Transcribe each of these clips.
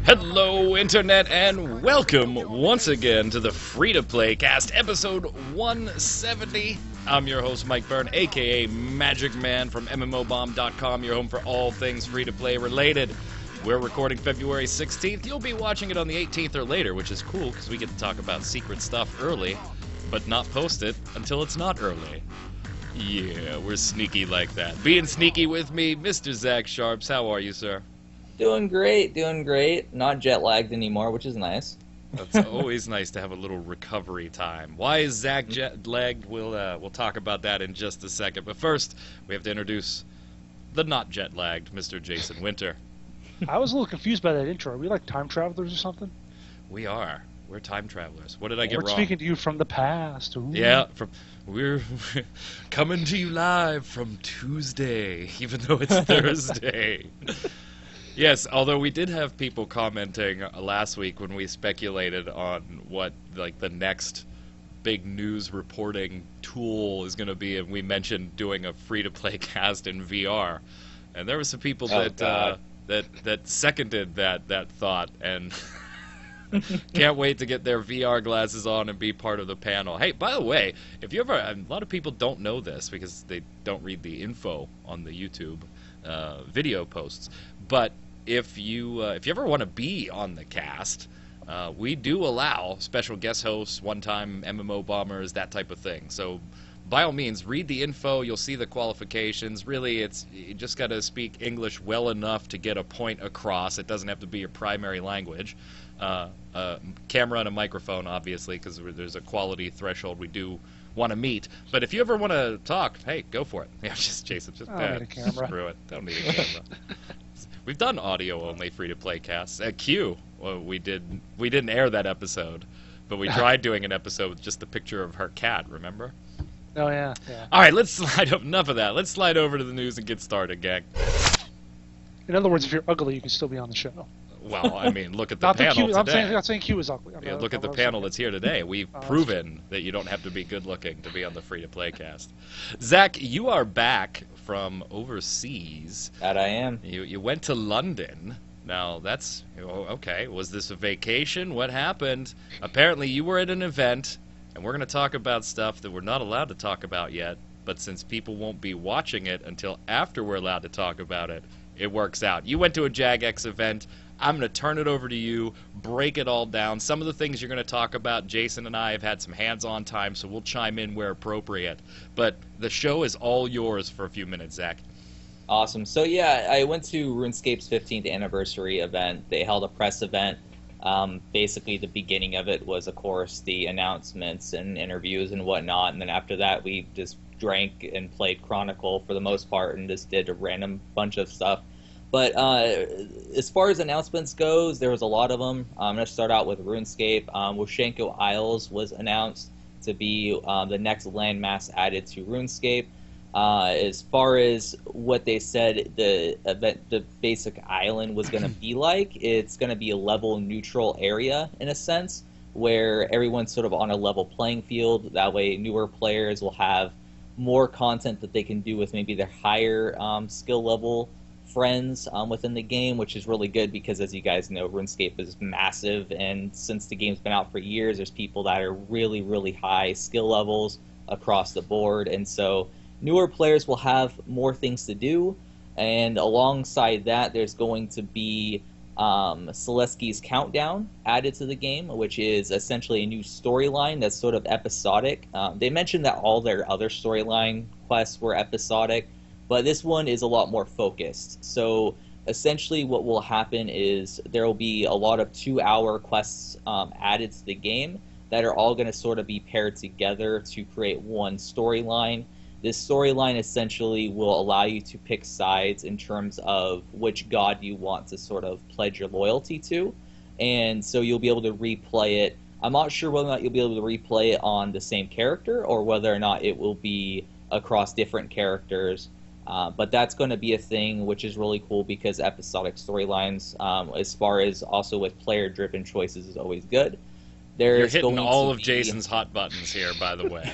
Hello, Internet, and welcome once again to the Free-to-Play Cast, episode 170. I'm your host, Mike Byrne, aka magicman from MMOBomb.com, your home for all things free-to-play related. We're recording February 16th. You'll be watching it on the 18th or later, which is cool because we get to talk about secret stuff early, but not post it until it's not early. Yeah, we're sneaky like that. Being sneaky with me, Mr. Zach Sharps. How are you, sir? Doing great, doing great. Not jet lagged anymore, which is nice. It's always nice to have a little recovery time. Why is Zach jet lagged? We'll talk about that in just a second. But first, we have to introduce the not jet lagged Mr. Jason Winter. I was a little confused by that intro. Are we like time travelers or something? We are. We're time travelers. What did I get We're wrong? speaking to you from the past. Ooh. Yeah, we're coming to you live from Tuesday, even though it's Thursday. Yes, although we did have people commenting last week when we speculated on what the next big news reporting tool is going to be, and we mentioned doing a free-to-play cast in VR, and there were some people that seconded that thought and can't wait to get their VR glasses on and be part of the panel. Hey, by the way, if you ever, a lot of people don't know this because they don't read the info on the YouTube video posts, but if you ever want to be on the cast, we do allow special guest hosts, one-time MMO bombers, that type of thing. So by all means, read the info. You'll see the qualifications. Really, you just got to speak English well enough to get a point across. It doesn't have to be your primary language. Camera and a microphone, obviously, because there's a quality threshold we do want to meet. But if you ever want to talk, hey, go for it. Yeah, Jason, just need a camera. Screw it. Don't need a camera. We've done audio-only free-to-play casts. At Q, we didn't air that episode, but we tried doing an episode with just the picture of her cat, remember? Oh, yeah. All right, let's slide up. Enough of that. Let's slide over to the news and get started, gang. In other words, if you're ugly, you can still be on the show. Well, I mean, look at the panel today. I'm not saying Q is ugly. Look at the panel that's here today. We've proven that you don't have to be good-looking to be on the free-to-play cast. Zach, you are back from overseas. That I am. You went to London. Now, that's... Okay, was this a vacation? What happened? Apparently, you were at an event, and we're going to talk about stuff that we're not allowed to talk about yet, but since people won't be watching it until after we're allowed to talk about it, it works out. You went to a Jagex event. I'm going to turn it over to you, break it all down. Some of the things you're going to talk about, Jason and I have had some hands-on time, so we'll chime in where appropriate. But the show is all yours for a few minutes, Zach. Awesome. So yeah, I went to RuneScape's 15th anniversary event. They held a press event. Basically, the beginning of it was, of course, the announcements and interviews and whatnot. And then after that, we just drank and played Chronicle for the most part and just did a random bunch of stuff. But as far as announcements goes, there was a lot of them. I'm going to start out with RuneScape. Washenko Isles was announced to be the next landmass added to RuneScape. As far as what they said, the basic island was going to be like, it's going to be a level neutral area in a sense, where everyone's sort of on a level playing field. That way, newer players will have more content that they can do with maybe their higher skill level friends within the game, which is really good because, as you guys know, RuneScape is massive, and since the game's been out for years, there's people that are really, really high skill levels across the board, and so newer players will have more things to do, and alongside that, there's going to be Selesky's Countdown added to the game, which is essentially a new storyline that's sort of episodic. They mentioned that all their other storyline quests were episodic, but this one is a lot more focused. So essentially what will happen is there will be a lot of 2-hour quests added to the game that are all going to sort of be paired together to create one storyline. This storyline essentially will allow you to pick sides in terms of which god you want to sort of pledge your loyalty to. And so you'll be able to replay it. I'm not sure whether or not you'll be able to replay it on the same character or whether or not it will be across different characters. But that's going to be a thing, which is really cool because episodic storylines, as far as also with player-driven choices, is always good. You're There's hitting going all to of be... Jason's hot buttons here, by the way.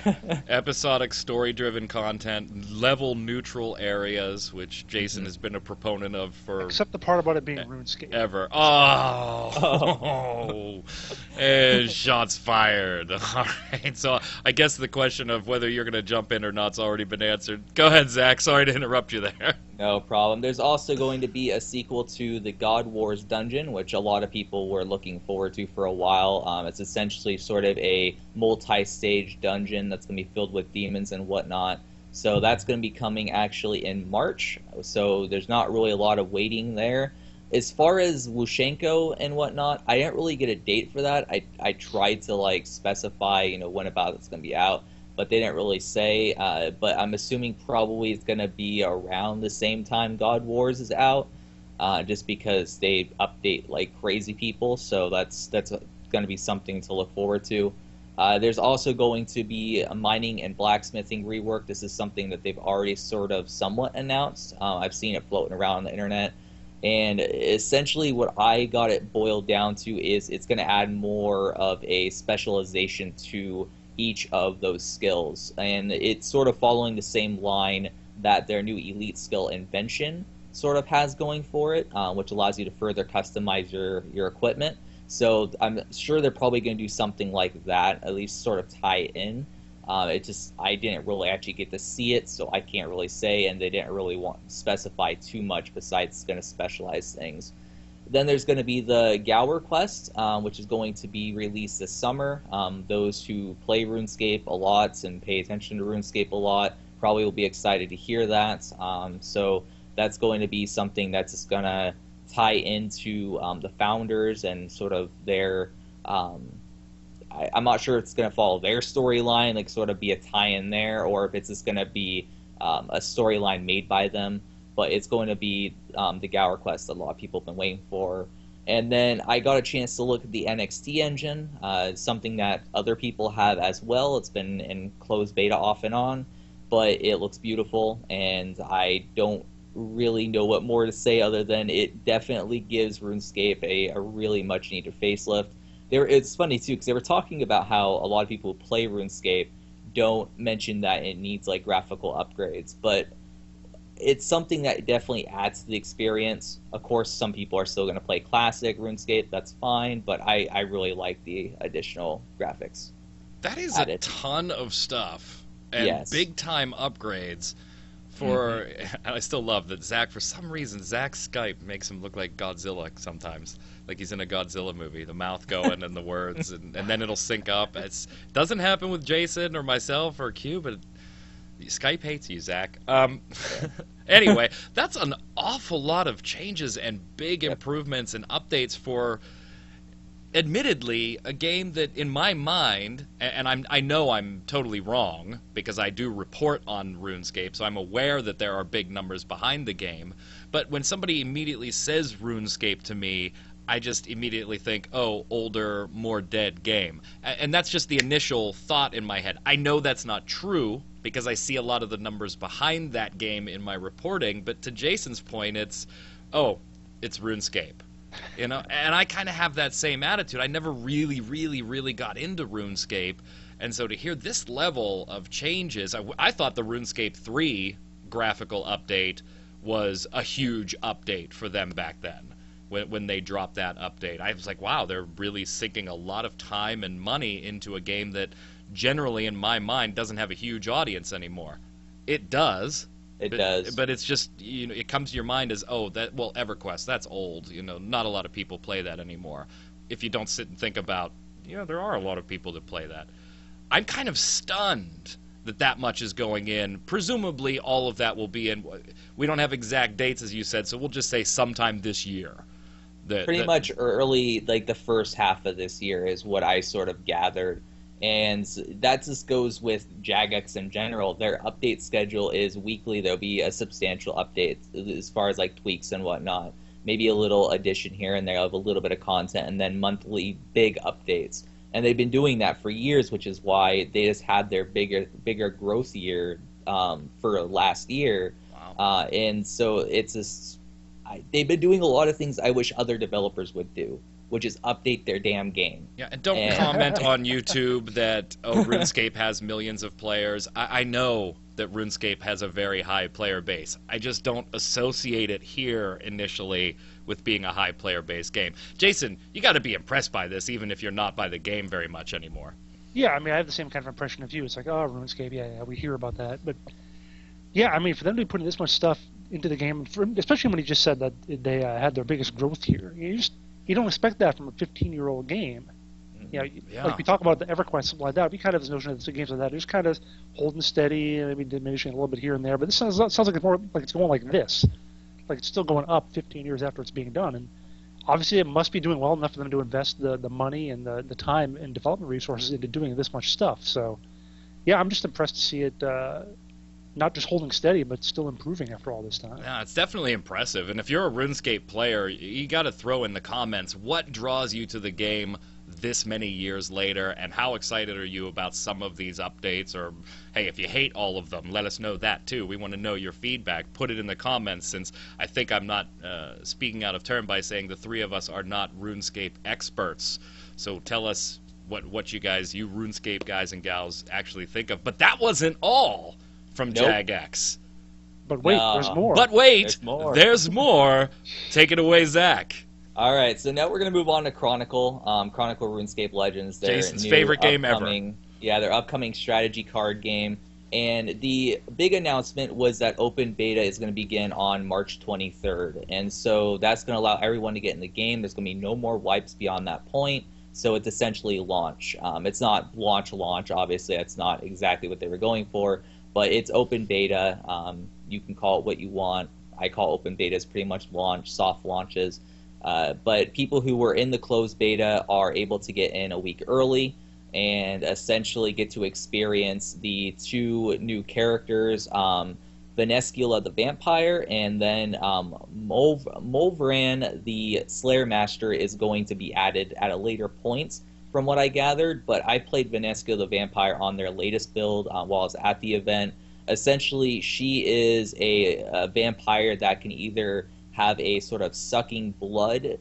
Episodic, story-driven content, level-neutral areas, which Jason has been a proponent of for Except the part about it being RuneScape. ever. Oh, shots fired. All right, so I guess the question of whether you're going to jump in or not's already been answered. Go ahead, Zach. Sorry to interrupt you there. No problem. There's also going to be a sequel to the God Wars dungeon, which a lot of people were looking forward to for a while. It's essentially sort of a multi-stage dungeon that's going to be filled with demons and whatnot. So that's going to be coming actually in March. So there's not really a lot of waiting there. As far as Wushenko and whatnot, I didn't really get a date for that. I tried to like specify, when about it's going to be out, but they didn't really say. But I'm assuming probably it's going to be around the same time God Wars is out, just because they update like crazy people. So that's going to be something to look forward to. There's also going to be a mining and blacksmithing rework. This is something that they've already sort of somewhat announced. I've seen it floating around on the internet. And essentially what I got it boiled down to is it's going to add more of a specialization to each of those skills. And it's sort of following the same line that their new elite skill Invention sort of has going for it, which allows you to further customize your equipment. So I'm sure they're probably going to do something like that, at least sort of tie it in. I didn't really actually get to see it, so I can't really say, and they didn't really want to specify too much besides going to specialize things. Then there's going to be the Gower quest, which is going to be released this summer. Those who play RuneScape a lot and pay attention to RuneScape a lot probably will be excited to hear that. So that's going to be something that's just going to tie into the founders and sort of their... I'm not sure if it's going to follow their storyline, like sort of be a tie-in there, or if it's just going to be a storyline made by them. But it's going to be the Gower quest that a lot of people have been waiting for. And then I got a chance to look at the NXT engine, something that other people have as well. It's been in closed beta off and on, but it looks beautiful, and I don't really know what more to say other than it definitely gives RuneScape a really much-needed facelift. It's funny too, because they were talking about how a lot of people who play RuneScape don't mention that it needs like graphical upgrades, but it's something that definitely adds to the experience. Of course, some people are still going to play classic RuneScape, that's fine, but I really like the additional graphics. That is added. A ton of stuff, and yes. Big time upgrades. For I still love that Zach, for some reason, Zach's Skype makes him look like Godzilla sometimes, like he's in a Godzilla movie, the mouth going and the words, and then it'll sync up. It doesn't happen with Jason or myself or Q, but Skype hates you, Zach. Anyway, that's an awful lot of changes and big improvements and updates for, admittedly, a game that, in my mind, and I know I'm totally wrong, because I do report on RuneScape, so I'm aware that there are big numbers behind the game, but when somebody immediately says RuneScape to me, I just immediately think, oh, older, more dead game. And that's just the initial thought in my head. I know that's not true, because I see a lot of the numbers behind that game in my reporting, but to Jason's point, it's RuneScape. And I kind of have that same attitude. I never really got into RuneScape, and so to hear this level of changes, I thought the RuneScape 3 graphical update was a huge update for them back then. When they dropped that update, I was like, wow, they're really sinking a lot of time and money into a game that generally, in my mind, doesn't have a huge audience anymore. It does. It does. But it's just, it comes to your mind as, EverQuest, that's old. Not a lot of people play that anymore. If you don't sit and think about, there are a lot of people that play that. I'm kind of stunned that much is going in. Presumably, all of that will be in. We don't have exact dates, as you said, so we'll just say sometime this year. Pretty much early, like the first half of this year is what I sort of gathered. And that just goes with Jagex in general. Their update schedule is weekly. There'll be a substantial update as far as like tweaks and whatnot. Maybe a little addition here and there of a little bit of content, and then monthly big updates. And they've been doing that for years, which is why they just had their bigger growth year for last year. Wow. And so it's just... they've been doing a lot of things I wish other developers would do. which is update their damn game. Yeah, and don't comment on YouTube that, oh, RuneScape has millions of players. I know that RuneScape has a very high player base. I just don't associate it here initially with being a high player base game. Jason, you got to be impressed by this, even if you're not by the game very much anymore. Yeah, I mean, I have the same kind of impression of you. It's like, oh, RuneScape, yeah, we hear about that. But, yeah, I mean, for them to be putting this much stuff into the game, especially when he just said that they had their biggest growth here, you don't expect that from a 15-year-old game. You know, Yeah. like we talk about the EverQuest, something like that. We kind of have this notion that the games like that are just kind of holding steady, maybe diminishing a little bit here and there. But this sounds like it's more like it's going like this, like it's still going up 15 years after it's being done. And obviously, it must be doing well enough for them to invest the money and the time and development resources into doing this much stuff. So, yeah, I'm just impressed to see it not just holding steady, but still improving after all this time. Yeah, it's definitely impressive. And if you're a RuneScape player, you got to throw in the comments what draws you to the game this many years later, and how excited are you about some of these updates? Or, hey, if you hate all of them, let us know that too. We want to know your feedback. Put it in the comments, since I think I'm not speaking out of turn by saying the three of us are not RuneScape experts. So tell us what you RuneScape guys and gals actually think of. But that wasn't all from Jagex. But wait, there's more. But wait, there's more. Take it away, Zach. All right, so now we're going to move on to Chronicle, Chronicle RuneScape Legends. Their Jason's new favorite game ever. Yeah, their upcoming strategy card game. And the big announcement was that open beta is going to begin on March 23rd. And so that's going to allow everyone to get in the game. There's going to be no more wipes beyond that point. So it's essentially launch. It's not launch, obviously. That's not exactly what they were going for. But it's open beta. You can call it what you want. I call open betas pretty much launch, soft launches. But people who were in the closed beta are able to get in a week early and essentially get to experience the two new characters, Venescula the Vampire, and then Molvran the Slayer Master is going to be added at a later point, from what I gathered. But I played Venescula the Vampire on their latest build while I was at the event. Essentially, she is a vampire that can either have a sort of sucking blood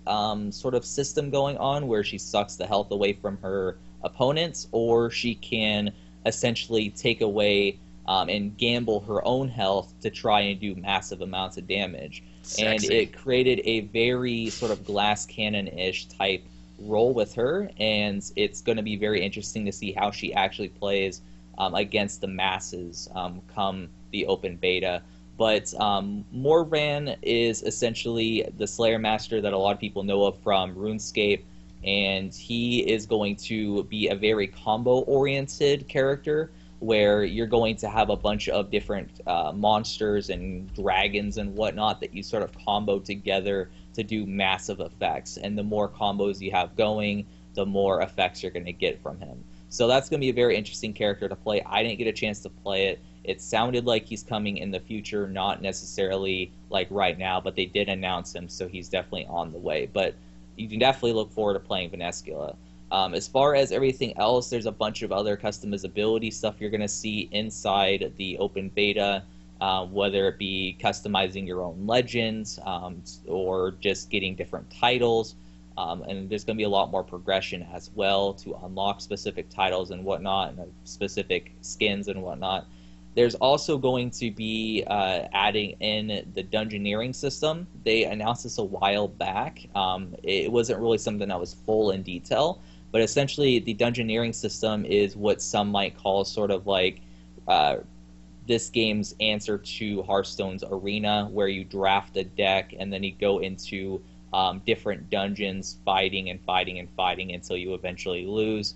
sort of system going on, where she sucks the health away from her opponents, or she can essentially take away and gamble her own health to try and do massive amounts of damage. Sexy. And it created a very sort of glass cannon-ish type role with her, and it's going to be very interesting to see how she actually plays against the masses come the open beta. But Morvan is essentially the Slayer Master that a lot of people know of from RuneScape, and he is going to be a very combo-oriented character, where you're going to have a bunch of different monsters and dragons and whatnot that you sort of combo together to do massive effects. And the more combos you have going, the more effects you're going to get from him. So that's going to be a very interesting character to play. I didn't get a chance to play it. It sounded like he's coming in the future, not necessarily like right now, but they did announce him, so he's definitely on the way. But you can definitely look forward to playing Venescula. As far as everything else, there's a bunch of other customizability stuff you're going to see inside the open beta, whether it be customizing your own legends or just getting different titles. And there's going to be a lot more progression as well to unlock specific titles and whatnot, and specific skins and whatnot. There's also going to be adding in the dungeoneering system. They announced this a while back. It wasn't really something that was full in detail, but essentially the dungeoneering system is what some might call sort of like this game's answer to Hearthstone's Arena, where you draft a deck and then you go into different dungeons fighting until you eventually lose.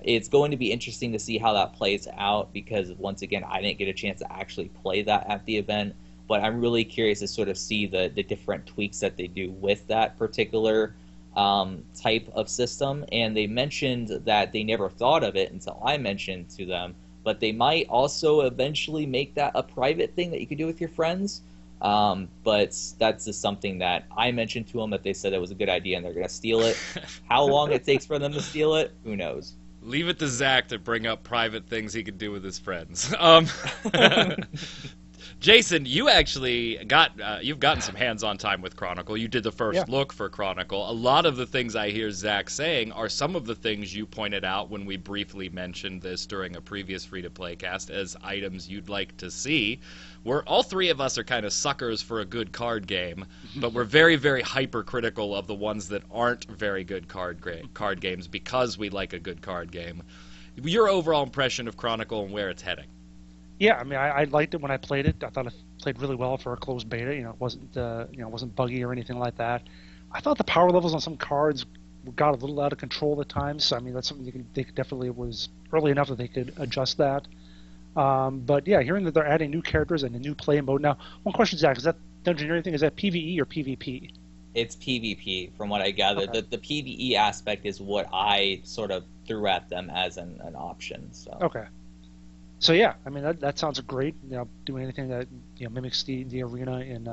It's going to be interesting to see how that plays out, because once again, I didn't get a chance to actually play that at the event, but I'm really curious to sort of see the different tweaks that they do with that particular type of system. And they mentioned that they never thought of it until I mentioned to them, but they might also eventually make that a private thing that you could do with your friends. But that's just something that I mentioned to them, that they said it was a good idea and they're going to steal it. How long it takes for them to steal it, who knows? Leave it to Zach to bring up private things he could do with his friends. Jason, you actually you've gotten some hands-on time with Chronicle. You did the first Yeah. look for Chronicle. A lot of the things I hear Zach saying are some of the things you pointed out when we briefly mentioned this during a previous free-to-play cast as items you'd like to see. We're all three of us are kind of suckers for a good card game, but we're very, very hypercritical of the ones that aren't very good card games because we like a good card game. Your overall impression of Chronicle and where it's heading? Yeah, I mean, I liked it when I played it. I thought it played really well for a closed beta. It wasn't buggy or anything like that. I thought the power levels on some cards got a little out of control at times. So, I mean, that's something they definitely was early enough that they could adjust that. But yeah, hearing that they're adding new characters and a new play mode. Now, one question, Zach, is that Dungeoneering thing? Is that PvE or PvP? It's PvP, from what I gathered. Okay. The PvE aspect is what I sort of threw at them as an option. So. Okay. So yeah, I mean that sounds great. Doing anything that mimics the arena in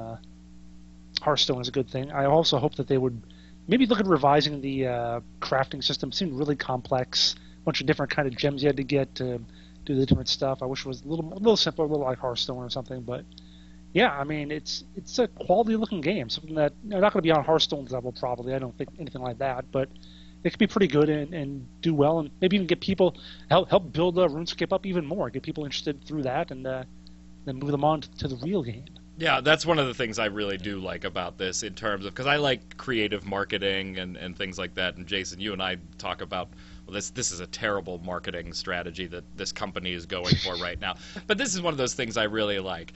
Hearthstone is a good thing. I also hope that they would maybe look at revising the crafting system. It seemed really complex, a bunch of different kind of gems you had to get to do the different stuff. I wish it was a little simpler, a little like Hearthstone or something. But yeah, I mean it's a quality looking game, something that not going to be on Hearthstone's level probably. I don't think anything like that, but it could be pretty good and do well, and maybe even get people help build RuneScape up even more. Get people interested through that, and then move them on to the real game. Yeah, that's one of the things I really do like about this in terms of, because I like creative marketing and things like that. And Jason, you and I talk about, well, this is a terrible marketing strategy that this company is going for right now. But this is one of those things I really like.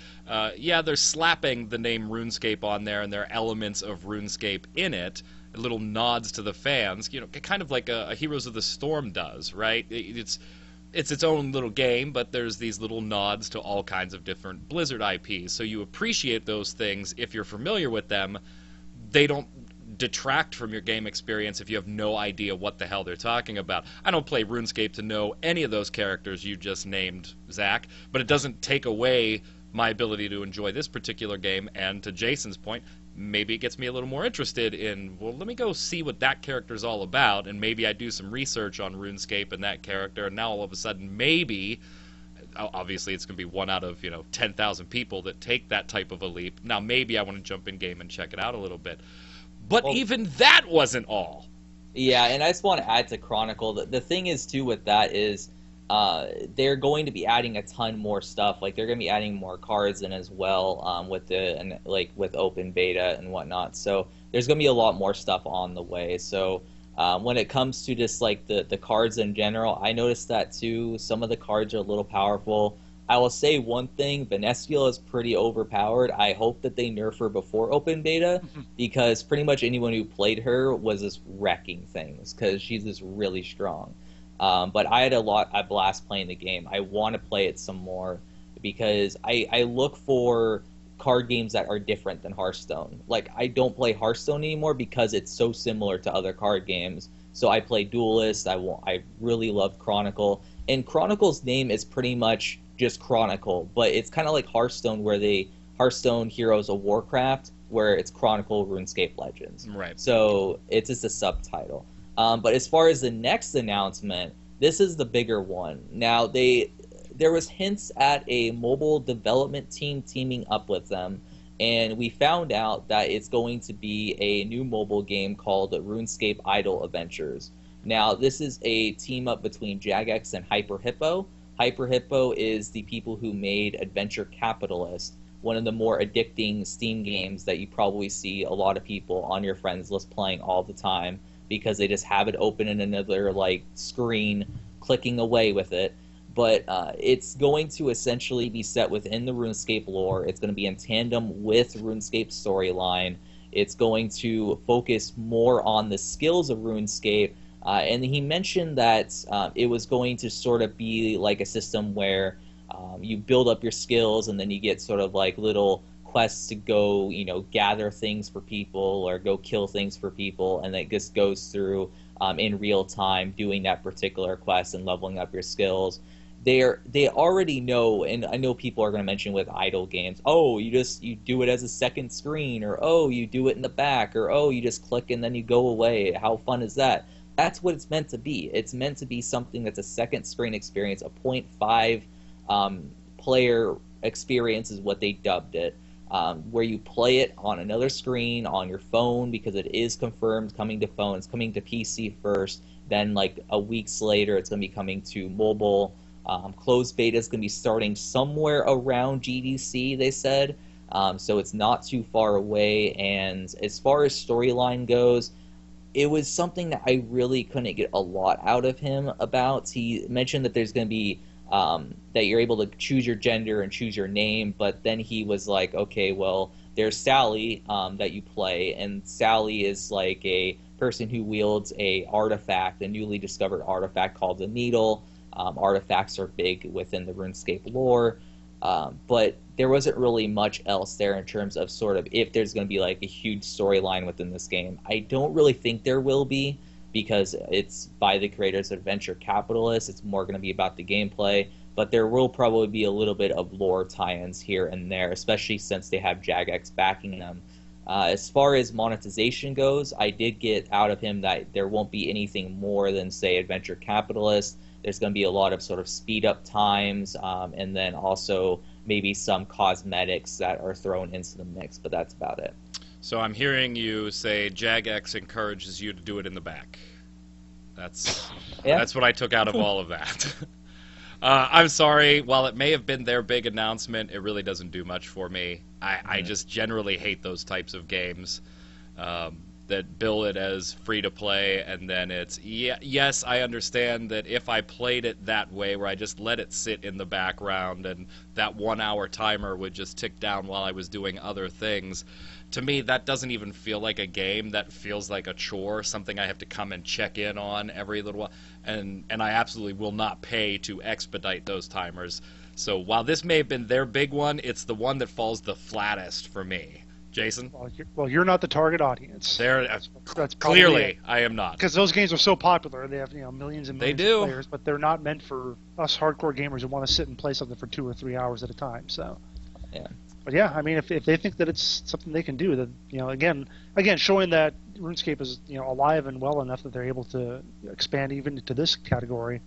Yeah, they're slapping the name RuneScape on there, and there are elements of RuneScape in it, little nods to the fans, kind of like a Heroes of the Storm does, right? It's its own little game, but there's these little nods to all kinds of different Blizzard IPs. So you appreciate those things if you're familiar with them. They don't detract from your game experience if you have no idea what the hell they're talking about. I don't play RuneScape to know any of those characters you just named, Zach, but it doesn't take away my ability to enjoy this particular game, and to Jason's point, maybe it gets me a little more interested in, well, let me go see what that character's all about, and maybe I do some research on RuneScape and that character, and now all of a sudden maybe, obviously it's going to be 1 out of 10,000 people that take that type of a leap. Now maybe I want to jump in game and check it out a little bit. But even that wasn't all. Yeah, and I just want to add to Chronicle, the thing is too with that is they're going to be adding a ton more stuff. Like they're going to be adding more cards in as well with open beta and whatnot. So there's going to be a lot more stuff on the way. So when it comes to just like the cards in general, I noticed that too. Some of the cards are a little powerful. I will say one thing, Venestial is pretty overpowered. I hope that they nerf her before open beta because pretty much anyone who played her was just wrecking things because she's just really strong. But I had a blast playing the game. I want to play it some more because I look for card games that are different than Hearthstone. Like, I don't play Hearthstone anymore because it's so similar to other card games. So I play Duelist. I really loved Chronicle. And Chronicle's name is pretty much just Chronicle, but it's kind of like Hearthstone where Hearthstone Heroes of Warcraft, where it's Chronicle RuneScape Legends. Right. So it's just a subtitle. But as far as the next announcement, this is the bigger one. Now, there was hints at a mobile development team teaming up with them, and we found out that it's going to be a new mobile game called RuneScape Idle Adventures. Now, this is a team up between Jagex and Hyper Hippo. Hyper Hippo is the people who made Adventure Capitalist, one of the more addicting Steam games that you probably see a lot of people on your friends list playing all the time because they just have it open in another screen, clicking away with it. But it's going to essentially be set within the RuneScape lore. It's going to be in tandem with RuneScape's storyline. It's going to focus more on the skills of RuneScape. And he mentioned that it was going to sort of be like a system where you build up your skills and then you get sort of like little quests to go, gather things for people or go kill things for people. And it just goes through in real time doing that particular quest and leveling up your skills. They already know, and I know people are going to mention with idle games, oh, you do it as a second screen, or oh, you do it in the back, or oh, you just click and then you go away. How fun is that? That's what it's meant to be. It's meant to be something that's a second screen experience, a 0.5 player experience is what they dubbed it, where you play it on another screen on your phone, because it is confirmed coming to phone. It's coming to PC first, then like a weeks later it's going to be coming to mobile. Closed beta is going to be starting somewhere around GDC, they said. So it's not too far away. And as far as storyline goes, it was something that I really couldn't get a lot out of him about. He mentioned that there's going to be that you're able to choose your gender and choose your name, but then he was like, okay, well, there's Sally that you play, and Sally is like a person who wields a artifact, a newly discovered artifact called the Needle. Artifacts are big within the RuneScape lore, but there wasn't really much else there in terms of sort of if there's going to be like a huge storyline within this game. I don't really think there will be, because it's by the creators of Venture Capitalists. It's more going to be about the gameplay, but there will probably be a little bit of lore tie-ins here and there, especially since they have Jagex backing them. As far as monetization goes, I did get out of him that there won't be anything more than, say, Adventure Capitalist. There's going to be a lot of sort of speed-up times, and then also maybe some cosmetics that are thrown into the mix, but that's about it. So I'm hearing you say Jagex encourages you to do it in the back. That's what I took out of all of that. I'm sorry, while it may have been their big announcement, it really doesn't do much for me. I just generally hate those types of games that bill it as free-to-play, and then it's, yes, I understand that if I played it that way, where I just let it sit in the background and that 1 hour timer would just tick down while I was doing other things, to me, that doesn't even feel like a game. That feels like a chore, something I have to come and check in on every little while. And I absolutely will not pay to expedite those timers. So while this may have been their big one, it's the one that falls the flattest for me. Jason? Well, you're not the target audience. That's clearly, I am not. Because those games are so popular. They have millions and millions of players, but they're not meant for us hardcore gamers who want to sit and play something for 2 or 3 hours at a time. So, yeah. But yeah, I mean, if they think that it's something they can do, then again, showing that RuneScape is alive and well enough that they're able to expand even to this category,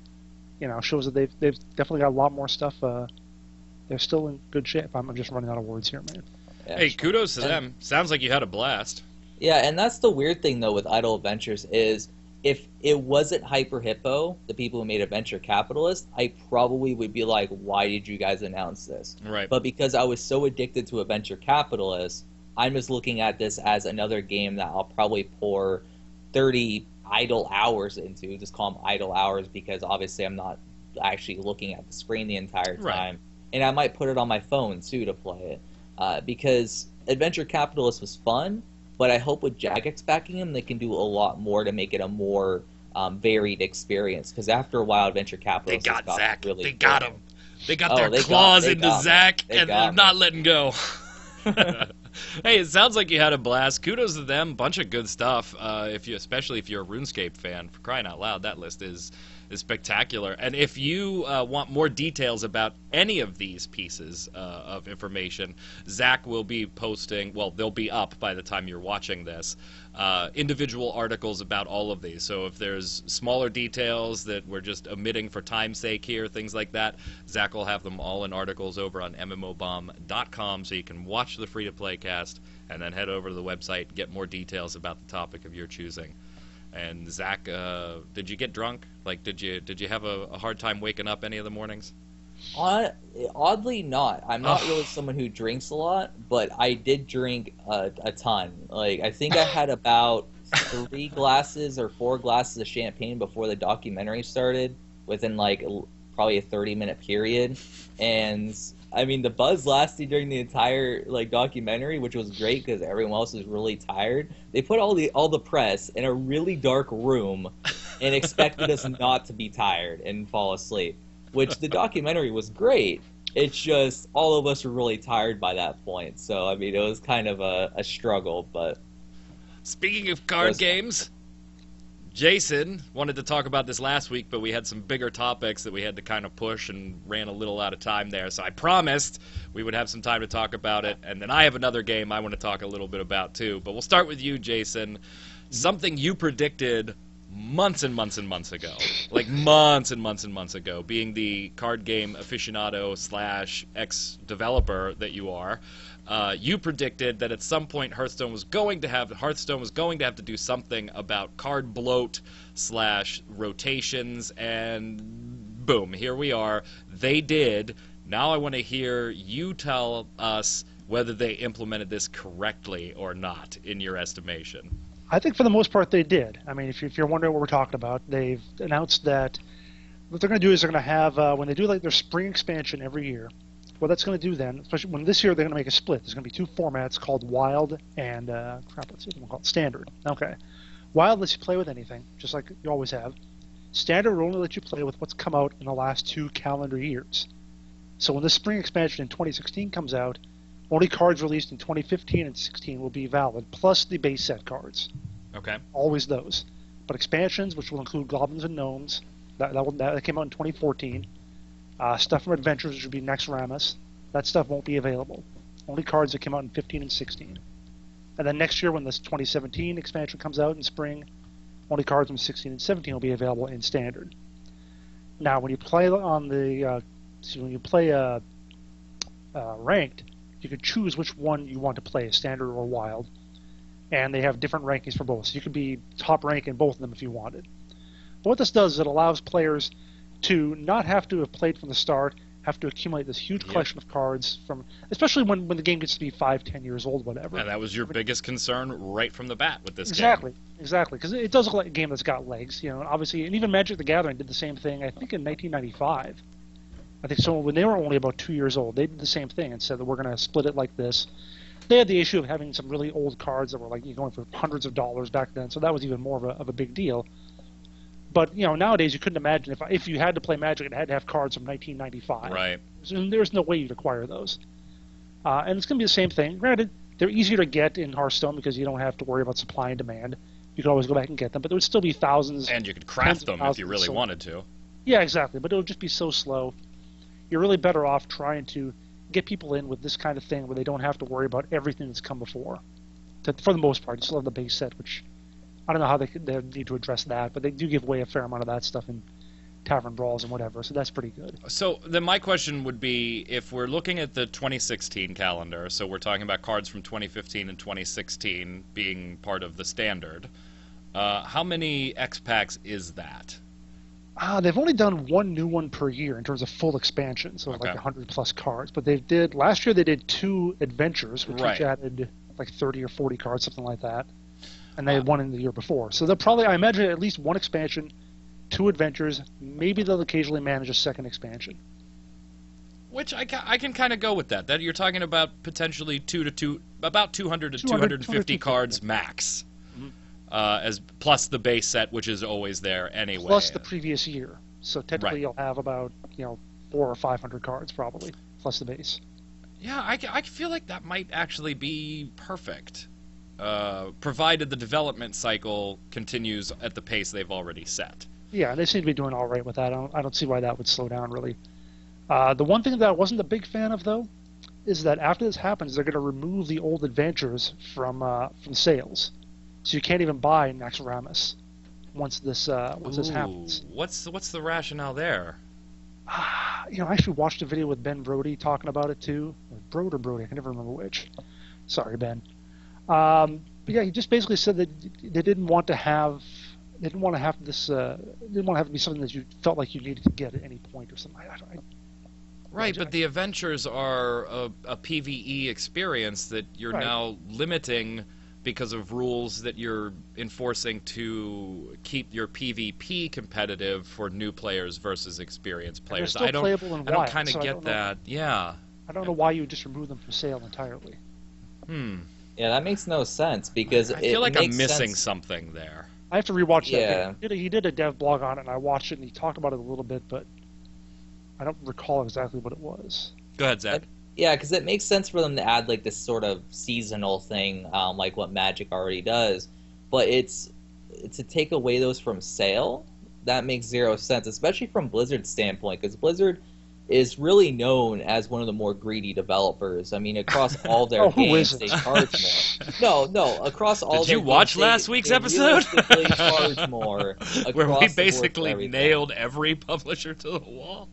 shows that they've definitely got a lot more stuff. They're still in good shape. I'm just running out of words here, man. Yeah. Hey, kudos to them. Sounds like you had a blast. Yeah, and that's the weird thing though with Idle Adventures is, if it wasn't Hyper Hippo, the people who made Adventure Capitalist, I probably would be like, why did you guys announce this? Right. But because I was so addicted to Adventure Capitalist, I'm just looking at this as another game that I'll probably pour 30 idle hours into. Just call them idle hours, because obviously I'm not actually looking at the screen the entire time. Right. And I might put it on my phone too to play it. Because Adventure Capitalist was fun, but I hope with Jagex backing him, they can do a lot more to make it a more varied experience. Because after a while, Adventure Capitalist They got Zach. Really they got him. They got their claws into Zach, and they're not letting go. Hey, it sounds like you had a blast. Kudos to them. Bunch of good stuff. Especially if you're a RuneScape fan, for crying out loud, that list is spectacular. And if you want more details about any of these pieces of information, Zach will be posting, well, they'll be up by the time you're watching this, individual articles about all of these. So if there's smaller details that we're just omitting for time's sake here, things like that, Zach will have them all in articles over on MMOBomb.com, so you can watch the free-to-play cast and then head over to the website and get more details about the topic of your choosing. And Zach, did you get drunk? Like, did you have a hard time waking up any of the mornings? Oddly not. I'm not really someone who drinks a lot, but I did drink a ton. Like, I think I had about 3 glasses or 4 glasses of champagne before the documentary started, within like probably a 30-minute period. And I mean, the buzz lasted during the entire documentary, which was great because everyone else was really tired. They put all the press in a really dark room and expected us not to be tired and fall asleep, which the documentary was great. It's just all of us were really tired by that point. So I mean, it was kind of a struggle. But speaking of card games, Jason wanted to talk about this last week, but we had some bigger topics that we had to kind of push and ran a little out of time there. So I promised we would have some time to talk about it. And then I have another game I want to talk a little bit about too. But we'll start with you, Jason. Something you predicted months and months and months ago, like months and months and months ago, being the card game aficionado / ex-developer that you are, you predicted that at some point Hearthstone was going to have to do something about card bloat / rotations, and boom, here we are. They did. Now I want to hear you tell us whether they implemented this correctly or not, in your estimation. I think for the most part they did. I mean, if you're wondering what we're talking about, they've announced that what they're going to do is they're going to have, when they do like their spring expansion every year, what that's going to do then, especially when this year they're going to make a split. There's going to be 2 formats called Wild and, let's see what we'll call it, Standard. Okay. Wild lets you play with anything, just like you always have. Standard will only let you play with what's come out in the last 2 calendar years. So when the spring expansion in 2016 comes out, only cards released in 2015 and 16 will be valid, plus the base set cards. Okay. Always those. But expansions, which will include Goblins and Gnomes, that came out in 2014. Stuff from Adventures, which would be Next Ramus, that stuff won't be available. Only cards that came out in 15 and 16. And then next year, when this 2017 expansion comes out in spring, only cards from 16 and 17 will be available in Standard. Now, when you play on the Ranked, you can choose which one you want to play, Standard or Wild, and they have different rankings for both. So you could be top rank in both of them if you wanted. But what this does is it allows players to not have to have played from the start, have to accumulate this huge collection of cards from, especially when the game gets to be 5-10 years old, whatever. And that was your biggest concern right from the bat with this game. Exactly, because it does look like a game that's got legs, obviously, and even Magic the Gathering did the same thing, I think in 1995. I think so when they were only about 2 years old, they did the same thing and said that we're going to split it like this. They had the issue of having some really old cards that were like going for hundreds of dollars back then, so that was even more of a big deal. But nowadays you couldn't imagine if you had to play Magic, it had to have cards from 1995. Right. So there's no way you'd acquire those. And it's going to be the same thing. Granted, they're easier to get in Hearthstone because you don't have to worry about supply and demand. You could always go back and get them, but there would still be thousands. And you could craft them if you really wanted to. Yeah, exactly. But it would just be so slow. You're really better off trying to get people in with this kind of thing where they don't have to worry about everything that's come before. For the most part, you still have the base set, which I don't know how they need to address that, but they do give away a fair amount of that stuff in Tavern Brawls and whatever, so that's pretty good. So then my question would be, if we're looking at the 2016 calendar, so we're talking about cards from 2015 and 2016 being part of the Standard, how many X-Packs is that? They've only done one new one per year in terms of full expansion, so like 100 plus cards. But last year they did 2 adventures, which each added like 30 or 40 cards, something like that. And they had one in the year before. So they'll probably, I imagine, at least 1 expansion, 2 adventures. Maybe they'll occasionally manage a second expansion. Which I can kind of go with that. That you're talking about potentially about 200 to 250 cards max. As plus the base set, which is always there anyway. Plus the previous year. So technically you'll have about 400 or 500 cards probably, plus the base. Yeah, I feel like that might actually be perfect, provided the development cycle continues at the pace they've already set. Yeah, they seem to be doing all right with that. I don't see why that would slow down, really. The one thing that I wasn't a big fan of, though, is that after this happens, they're going to remove the old adventures from sales. So you can't even buy Next Ramus once this happens. What's the rationale there? I actually watched a video with Ben Brody talking about it too. Or Brody, I can never remember which. Sorry, Ben. But yeah, he just basically said that they didn't want to have this. Didn't want to have it to be something that you felt like you needed to get at any point or something. But the adventures are a PvE experience that you're now limiting because of rules that you're enforcing to keep your PvP competitive for new players versus experienced players. I don't kind of get that. Yeah. I don't know why you would just remove them from sale entirely. Yeah, that makes no sense because I feel like I'm missing something there. I have to rewatch that. He did a dev blog on it, and I watched it, and he talked about it a little bit, but I don't recall exactly what it was. Go ahead, Zach. Yeah, because it makes sense for them to add like this sort of seasonal thing, like what Magic already does. But it's to take away those from sale. That makes zero sense, especially from Blizzard's standpoint, because Blizzard is really known as one of the more greedy developers. I mean, across all their who games, isn't? they charge more. No, across all Did their you watch games, last week's they episode? realistically charge more Where we across the board for basically everything. nailed every publisher to the wall?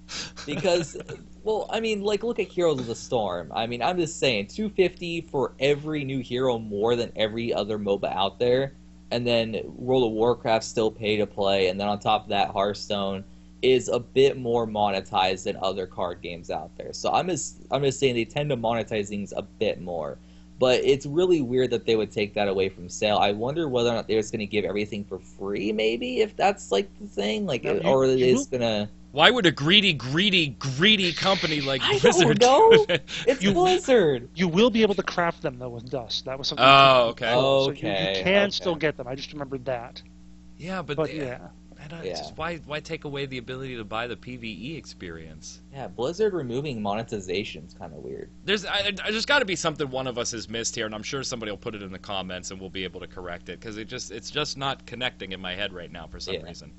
Because, well, I mean, like, look at Heroes of the Storm. I mean, I'm just saying, $250 for every new hero more than every other MOBA out there, and then World of Warcraft still pay to play, and then on top of that, Hearthstone is a bit more monetized than other card games out there. So I'm just saying they tend to monetize things a bit more. But it's really weird that they would take that away from sale. I wonder whether or not they're just going to give everything for free, maybe, if that's like the thing, like, No, or are they just gonna? Why would a greedy company like I Blizzard don't know. do it? It's Blizzard. You will be able to craft them though with dust. That was something. Oh, okay. So Okay, you can okay. still get them. I just remembered that. Yeah, But yeah. Yeah. Just why take away the ability to buy the PvE experience? Yeah, Blizzard removing monetization is kind of weird. There's got to be something one of us has missed here, and I'm sure somebody will put it in the comments and we'll be able to correct it, because it's just not connecting in my head right now for some reason.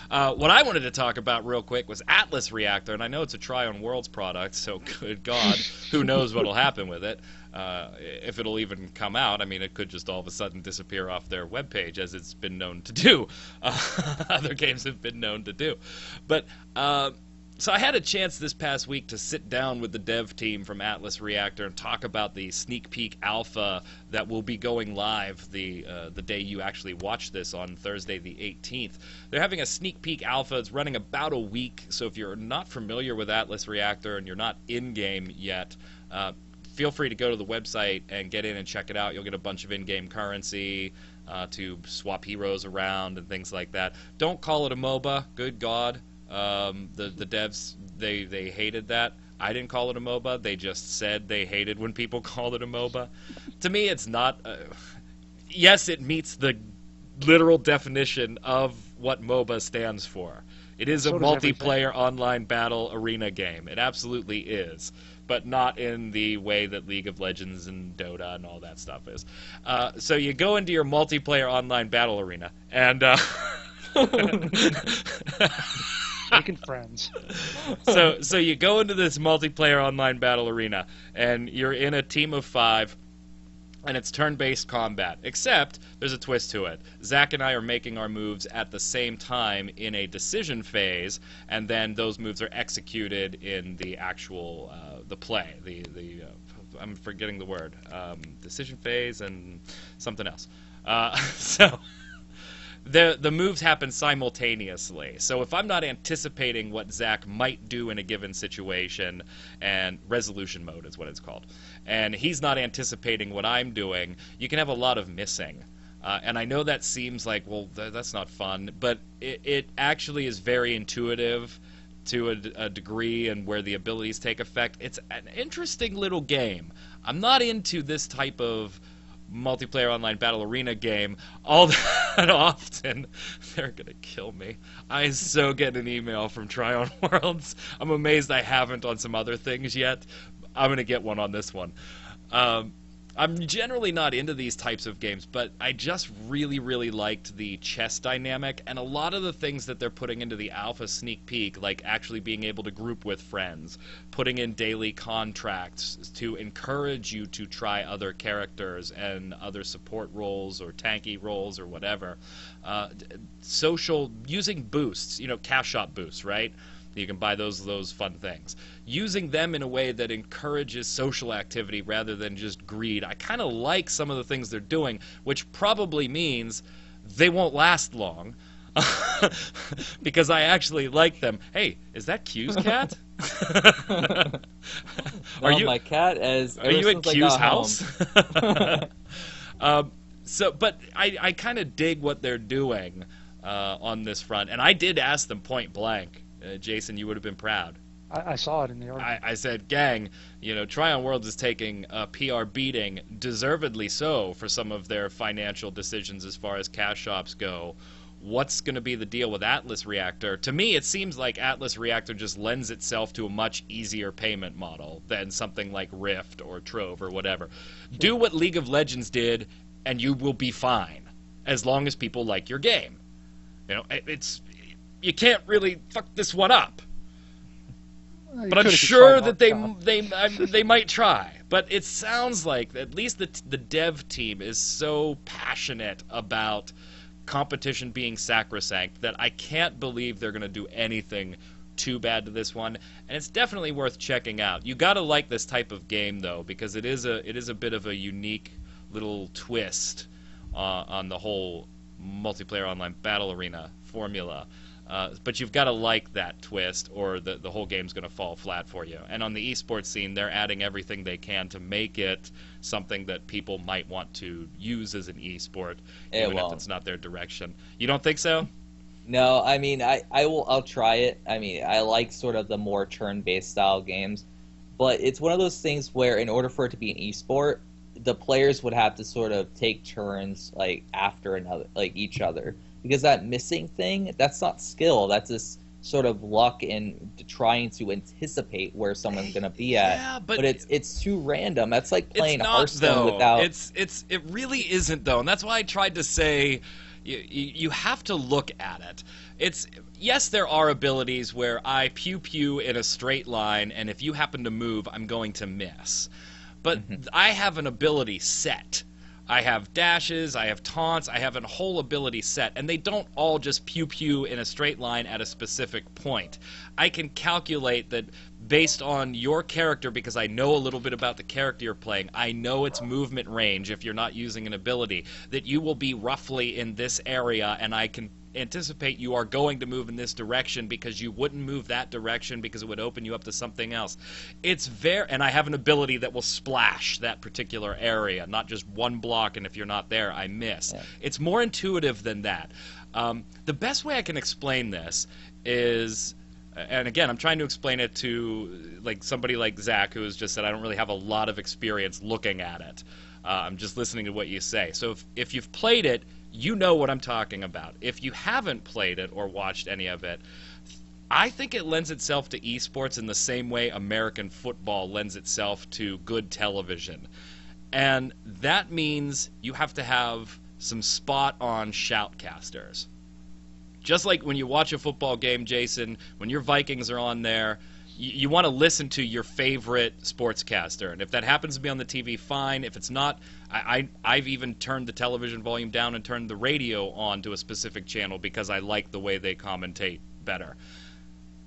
What I wanted to talk about real quick was Atlas Reactor, and I know it's a Try on Worlds product, so good God, who knows what'll happen with it. If it'll even come out. I mean, it could just all of a sudden disappear off their webpage, as it's been known to do. Other games have been known to do. But so I had a chance this past week to sit down with the dev team from Atlas Reactor and talk about the sneak peek alpha that will be going live the day you actually watch this on Thursday the 18th. They're having a sneak peek alpha. It's running about a week, so if you're not familiar with Atlas Reactor and you're not in-game yet, feel free to go to the website and get in and check it out. You'll get a bunch of in-game currency to swap heroes around and things like that. Don't call it a MOBA. Good God. The devs, they hated that. I didn't call it a MOBA. They just said they hated when people called it a MOBA. To me, it's not... yes, it meets the literal definition of what MOBA stands for. It is So a does everything. multiplayer online battle arena game. It absolutely is. But not in the way that League of Legends and Dota and all that stuff is. So you go into your multiplayer online battle arena, and... Making friends. So you go into this multiplayer online battle arena, and you're in a team of 5, and it's turn-based combat. Except, there's a twist to it. Zach and I are making our moves at the same time in a decision phase, and then those moves are executed in the actual the play. I'm forgetting the word. Decision phase and something else. So the moves happen simultaneously. So if I'm not anticipating what Zach might do in a given situation, and resolution mode is what it's called, and he's not anticipating what I'm doing, you can have a lot of missing. And I know that seems like, well, that's not fun, but it actually is very intuitive to a degree, and where the abilities take effect. It's an interesting little game. I'm not into this type of multiplayer online battle arena game all that often. They're gonna kill me. I so get an email from Try on Worlds. I'm amazed I haven't on some other things yet. I'm gonna get one on this one. I'm generally not into these types of games, but I just really, really liked the chess dynamic, and a lot of the things that they're putting into the alpha sneak peek, like actually being able to group with friends, putting in daily contracts to encourage you to try other characters and other support roles or tanky roles or whatever. Social, using boosts, cash shop boosts, right? You can buy those fun things. Using them in a way that encourages social activity rather than just greed. I kind of like some of the things they're doing, which probably means they won't last long. Because I actually like them. Hey, is that Q's cat? My cat is... Are you at Q's house? But I kind of dig what they're doing on this front. And I did ask them point blank. Jason, you would have been proud. I saw it in the article. I said, gang, Try on Worlds is taking a PR beating, deservedly so, for some of their financial decisions as far as cash shops go. What's going to be the deal with Atlas Reactor? To me, it seems like Atlas Reactor just lends itself to a much easier payment model than something like Rift or Trove or whatever. Sure. Do what League of Legends did, and you will be fine, as long as people like your game. You can't really fuck this one up. But I'm sure that they might try. But it sounds like at least the dev team is so passionate about competition being sacrosanct that I can't believe they're going to do anything too bad to this one. And it's definitely worth checking out. You got to like this type of game though, because it is a bit of a unique little twist on the whole multiplayer online battle arena formula. But you've got to like that twist, or the whole game's going to fall flat for you. And on the esports scene, they're adding everything they can to make it something that people might want to use as an esport, even if it's not their direction. You don't think so? No, I mean, I'll try it. I mean, I like sort of the more turn-based style games, but it's one of those things where in order for it to be an esport, the players would have to sort of take turns like after another, like each other. Because that missing thing, that's not skill. That's just sort of luck in trying to anticipate where someone's going to be at. Yeah, but it's too random. That's like playing though. Hearthstone without... It really isn't, though. And that's why I tried to say you have to look at it. Yes, there are abilities where I pew-pew in a straight line, and if you happen to move, I'm going to miss. But I have an ability set. I have dashes, I have taunts, I have a whole ability set, and they don't all just pew-pew in a straight line at a specific point. I can calculate that based on your character, because I know a little bit about the character you're playing, I know its movement range if you're not using an ability, that you will be roughly in this area, and I can anticipate you are going to move in this direction because you wouldn't move that direction because it would open you up to something else. And I have an ability that will splash that particular area, not just one block, and if you're not there, I miss. Yeah. It's more intuitive than that. The best way I can explain this is, and again, I'm trying to explain it to like somebody like Zach, who has just said I don't really have a lot of experience looking at it. I'm just listening to what you say. So if you've played it, you know what I'm talking about. If you haven't played it or watched any of it, I think it lends itself to esports in the same way American football lends itself to good television. And that means you have to have some spot-on shoutcasters. Just like when you watch a football game, Jason, when your Vikings are on there, you want to listen to your favorite sportscaster. And if that happens to be on the TV, fine. If it's not, I've even turned the television volume down and turned the radio on to a specific channel because I like the way they commentate better.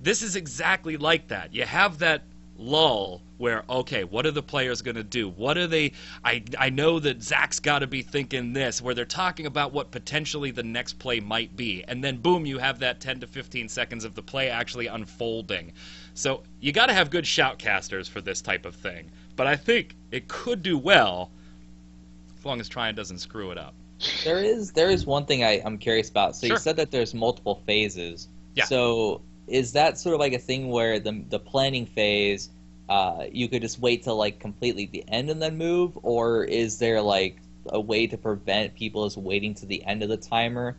This is exactly like that. You have that lull where, okay, what are the players going to do? What are they... I know that Zach's got to be thinking this, where they're talking about what potentially the next play might be. And then, boom, you have that 10 to 15 seconds of the play actually unfolding. So you got to have good shoutcasters for this type of thing. But I think it could do well as long as Tryon doesn't screw it up. There is one thing I'm curious about. So you said that there's multiple phases. Yeah. So is that sort of like a thing where the planning phase, you could just wait till like completely the end and then move, or is there like a way to prevent people just waiting to the end of the timer?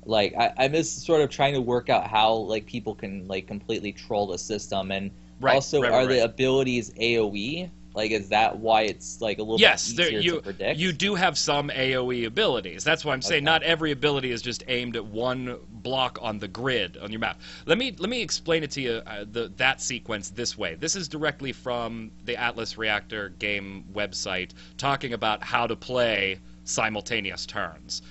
Like I'm just sort of trying to work out how like people can like completely troll the system, and are the abilities AoE? Like, is that why it's like a little bit easier to predict? You do have some AoE abilities. That's why I'm saying not every ability is just aimed at one block on the grid on your map. Let me explain it to you, that sequence this way. This is directly from the Atlas Reactor game website talking about how to play simultaneous turns.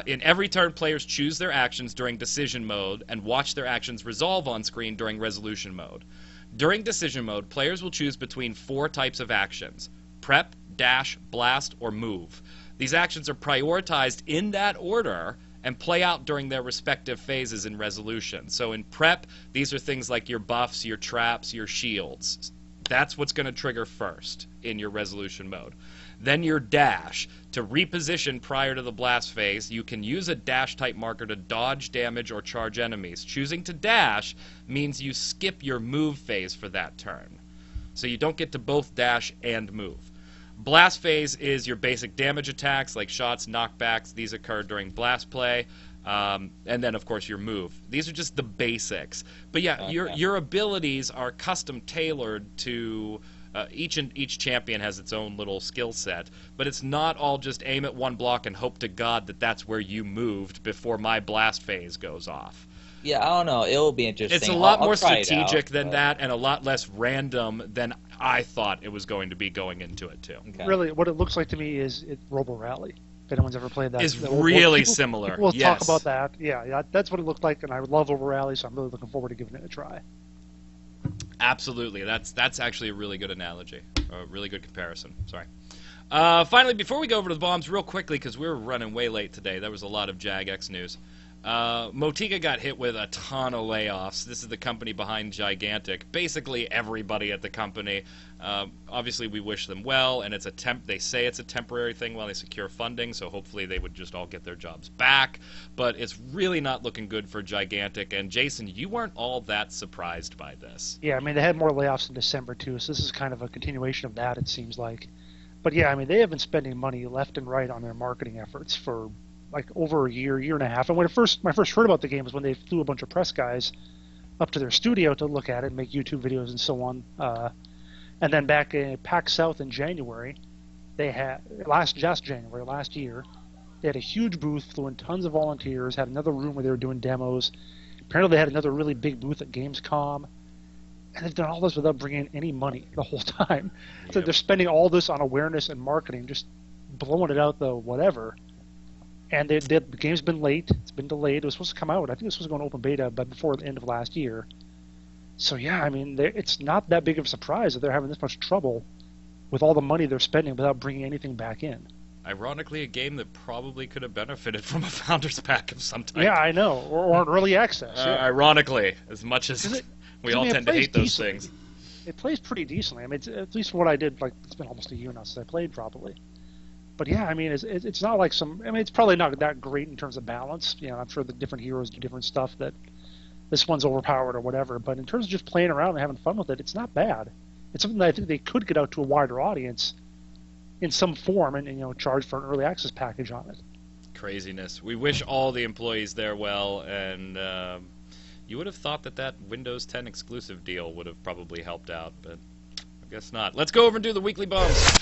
In every turn, players choose their actions during decision mode and watch their actions resolve on screen during resolution mode. During decision mode, players will choose between 4 types of actions: prep, dash, blast, or move. These actions are prioritized in that order and play out during their respective phases in resolution. So in prep, these are things like your buffs, your traps, your shields. That's what's going to trigger first in your resolution mode. Then your dash. To reposition prior to the blast phase, you can use a dash type marker to dodge damage or charge enemies. Choosing to dash means you skip your move phase for that turn. So you don't get to both dash and move. Blast phase is your basic damage attacks like shots, knockbacks. These occur during blast play. And then, of course, your move. These are just the basics. But yeah, your abilities are custom tailored to... Each champion has its own little skill set, but it's not all just aim at one block and hope to God that that's where you moved before my blast phase goes off. Yeah, I don't know. It will be interesting. It's a lot I'll more try it strategic out, than but- that, and a lot less random than I thought it was going to be going into it too. Okay. Really, what it looks like to me is Robo Rally. If anyone's ever played that, Is the old- really people- similar. People will Yes. talk about that. Yeah, that's what it looked like, and I love Robo Rally, so I'm really looking forward to giving it a try. Absolutely, that's actually a really good analogy, a really good comparison. Sorry. Finally, before we go over to the bombs, real quickly, because we were running way late today, there was a lot of Jagex news. Motiga got hit with a ton of layoffs. This is the company behind Gigantic. Basically, everybody at the company. Obviously, we wish them well, and they say it's a temporary thing while they secure funding, so hopefully they would just all get their jobs back. But it's really not looking good for Gigantic. And Jason, you weren't all that surprised by this. Yeah, I mean, they had more layoffs in December, too, so this is kind of a continuation of that, it seems like. But yeah, I mean, they have been spending money left and right on their marketing efforts for like over a year and a half. And when I first heard about the game was when they flew a bunch of press guys up to their studio to look at it, make YouTube videos and so on. And then back in PAX South in January, they had last year, they had a huge booth, flew in tons of volunteers, had another room where they were doing demos. Apparently, they had another really big booth at Gamescom. And they've done all this without bringing in any money the whole time. So Yep. they're spending all this on awareness and marketing, just blowing it out the whatever. And the game's been late. It's been delayed. It was supposed to come out. I think this was going to open beta, but before the end of last year. So yeah, I mean, it's not that big of a surprise that they're having this much trouble with all the money they're spending without bringing anything back in. Ironically, a game that probably could have benefited from a founder's pack of some type. Yeah, I know, or an early access. Yeah. Ironically, as much as we all tend to hate those decently. things. It plays pretty decently. I mean, it's, at least what I did, like, it's been almost a year now since I played, probably. But yeah, I mean, it's not like some. I mean, it's probably not that great in terms of balance. You know, I'm sure the different heroes do different stuff that this one's overpowered or whatever. But in terms of just playing around and having fun with it, it's not bad. It's something that I think they could get out to a wider audience in some form and charge for an early access package on it. Craziness. We wish all the employees there well, and you would have thought that Windows 10 exclusive deal would have probably helped out, but I guess not. Let's go over and do the weekly bombs.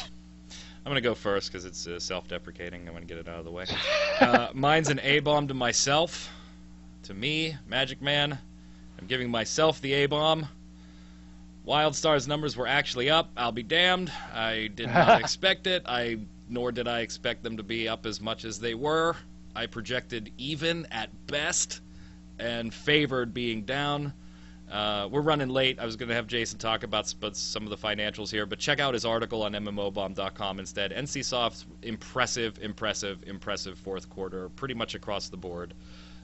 I'm going to go first because it's self-deprecating. I'm going to get it out of the way. Mine's an A-bomb to myself. To me, Magicman. I'm giving myself the A-bomb. WildStar's numbers were actually up. I'll be damned. I did not expect it. Nor did I expect them to be up as much as they were. I projected even at best and favored being down. We're running late. I was going to have Jason talk about some of the financials here, but check out his article on MMOBomb.com instead. NCSoft's impressive fourth quarter, pretty much across the board.